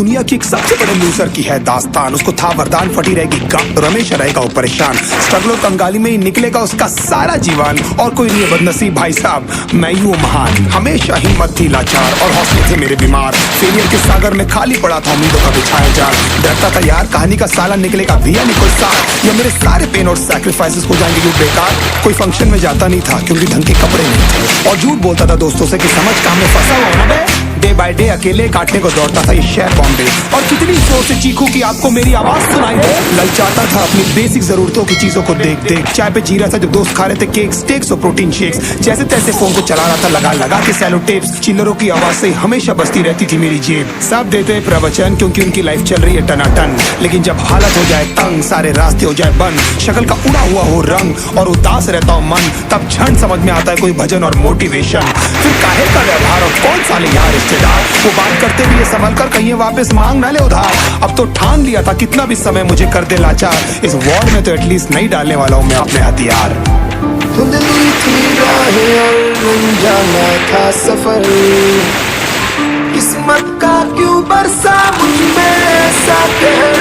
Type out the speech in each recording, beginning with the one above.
दुनिया की एक सबसे बड़े लूजर की है दास्तान। उसको था वरदान, फटी रहेगी गम, तो हमेशा रहेगा वो परेशान। स्ट्रगल और कंगाली में ही निकलेगा उसका सारा जीवन। और कोई नहीं है बदनसीब भाई साहब, मैं ही वो महान। हमेशा हिम्मत थी लाचार और हौसले थे मेरे बीमार। फेलियर के सागर में खाली पड़ा था उम्मीदों का बिछाया जाल। डरता था यार कहानी का साला निकलेगा भैया नहीं कोई साथ, या मेरे सारे पेन और सैक्रिफाइसेस हो जाएंगे यूं बेकार। कोई फंक्शन में जाता नहीं था क्योंकि ढंग के कपड़े नहीं थे, और झूठ बोलता था दोस्तों से कि समझ काम में फंसा हुआ ना। डे बाय डे अकेले काटने को दौड़ता था ये शहर बॉम्बे, और कितनी जोर से चीखूं कि आपको मेरी आवाज सुनाई दे। ललचाता था अपनी बेसिक जरूरतों की चीजों को देख देख। चाय पे जी रहा था जब दोस्त खा रहे थे केक, स्टेक्स और प्रोटीन शेक्स। जैसे तैसे फोन को चला रहा था लगा लगा के सैलो टेप्स। चिल्लरों की आवाज से हमेशा बजती रहती थी मेरी जेब। सब देते प्रवचन क्योंकि उनकी लाइफ चल रही है टनाटन, लेकिन जब हालत हो जाए तंग, सारे रास्ते हो जाए बंद, शक्ल का उड़ा हुआ हो रंग और उदास रहता हो मन, तब क्षण समझ में आता है कोई भजन और मोटिवेशन। फिर काहे का व्यवहार और कौन साले यार रिश्तेदार, वो बात करते भी संभल कर कहीं वापस मांग ना ले उधार। अब तो ठान लिया था कितना भी समय मुझे कर दे लाचार, इस वॉर में तो एटलीस्ट नहीं डालने वाला हूँ मैं अपने हथियार। धुंधली थी राहें और अनजाना था सफर, किस्मत का क्यों बरसा मुझ में ऐसा कहर।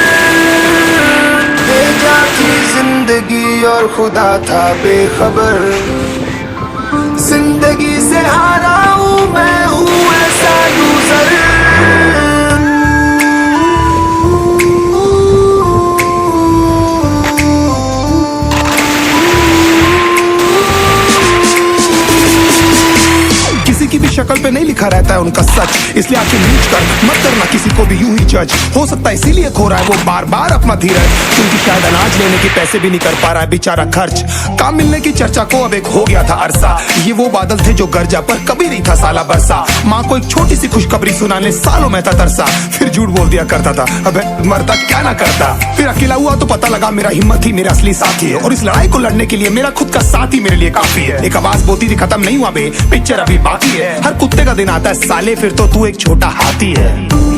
भेजा थी जिंदगी और खुदा था बेखबर, जिंदगी से हारा हूँ मैं हूँ ऐसा लूजर। किसी की भी शक्ल पे नहीं लिखा रहता है उनका सच, इसलिए आंखें नीच कर मत करना किसी को भी यूं ही जज। हो सकता है इसीलिए खो रहा है वो बार बार अपना धीरज, क्योंकि शायद अनाज लेने के पैसे भी नहीं कर पा रहा है बेचारा खर्च। काम मिलने की चर्चा को अब एक हो गया था अरसा, ये वो बादल थे जो गरजा पर कभी नहीं था साला बरसा। माँ को एक छोटी सी खुशखबरी सुनाने सालों में था तरसा, फिर झूठ बोल दिया करता था अबे मरता क्या ना करता। फिर अकेला हुआ तो पता लगा मेरा हिम्मत ही मेरा असली साथी है, और इस लड़ाई को लड़ने के लिए मेरा खुद का साथ ही मेरे लिए काफी है। एक आवाज बोलती थी खत्म नहीं हुआ बे, पिक्चर अभी बाकी है। हर कुत्ते का दिन आता है साले, फिर तो तू एक छोटा हाथी है।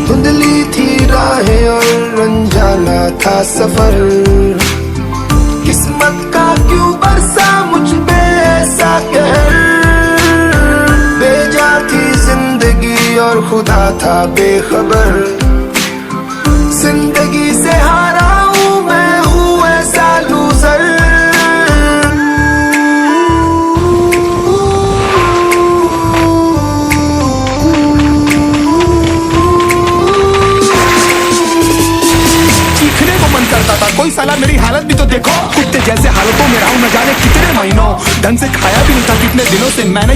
धुंधली थी राहें और अनजाना था सफर, किस्मत का क्यों बरसा मुझ पे ऐसा कहर। भेजा थी जिंदगी और खुदा था बेखबर, जिंदगी से हारा हूँ मैं हूँ ऐसा लूजर। करता था कोई साला मेरी हालत भी तो देखो, कुत्ते जैसे हालतों में रहा हूं न जाने कितने महीनों। ढंग से खाया भी नहीं था कितने दिनों से मैंने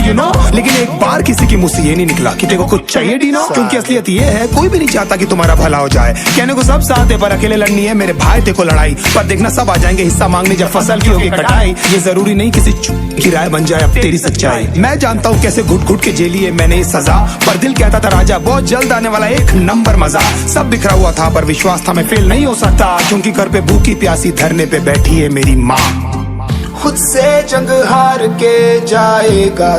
लेकिन एक बार किसी की मुंह से ये नहीं निकला कि तेरे को कुछ चाहिए डीनो। क्योंकि असलियत ये है कोई भी नहीं चाहता कि तुम्हारा भला हो जाए। कहने को सब साथ है पर अकेले लड़नी है मेरे भाई देखो लड़ाई, पर देखना सब आ जाएंगे हिस्सा मांगने जब फसल की होगी कटाई। ये जरूरी नहीं किसी की राय बन जाए अब तेरी सच्चाई। मैं जानता हूँ कैसे घुट घुट के झेली है मैंने ये सजा, पर दिल कहता था राजा बहुत जल्द आने वाला एक नंबर मजा। सब बिखरा हुआ था पर विश्वास था मैं फेल नहीं हो सकता, क्योंकि घर पे भूखी प्यासी धरने पे बैठी है मेरी माँ। खुद से जंग हार के जाएगा